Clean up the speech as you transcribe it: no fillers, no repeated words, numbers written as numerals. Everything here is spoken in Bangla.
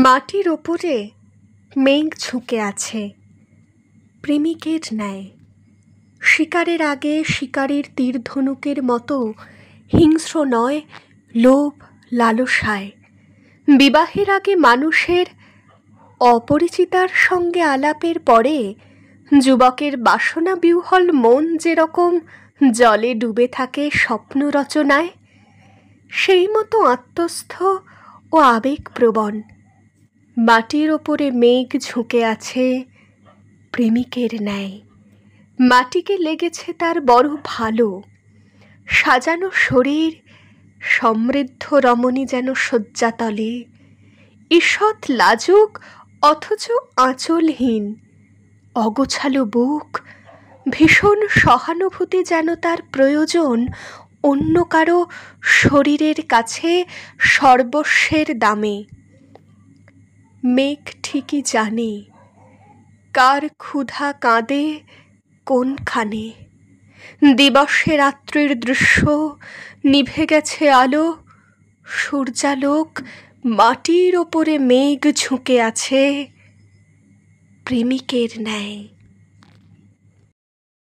মাটির ওপরে মেঘ ঝুঁকে আছে প্রেমিকের ন্যায়। শিকারের আগে শিকারীর তীর ধনুকের মতো হিংস্র নয় লোভ লালসায়। বিবাহের আগে মানুষের অপরিচিতার সঙ্গে আলাপের পরে যুবকের বাসনা বিহ্বল মন যেরকম জলে ডুবে থাকে স্বপ্ন রচনায়, সেই মতো আত্মস্থ ও আবেগপ্রবণ মাটির ওপরে মেঘ ঝুঁকে আছে প্রেমিকের ন্যায়। মাটিকে লেগেছে তার বড় ভালো, সাজানো শরীর সমৃদ্ধ রমণী যেন শয্যাতলে, ঈষৎ লাজুক অথচ আঁচলহীন, অগোছালো বুক, ভীষণ সহানুভূতি যেন তার প্রয়োজন অন্য কারো শরীরের কাছে সর্বস্বের দামে। মেঘ ঠিকই জানে কার ক্ষুধা কাঁদে কোনখানে। দিবসে রাত্রির দৃশ্য নিভে গেছে আলো, সূর্যালোক মাটির ওপরে মেঘ ঝুঁকে আছে প্রেমিকের ন্যায়।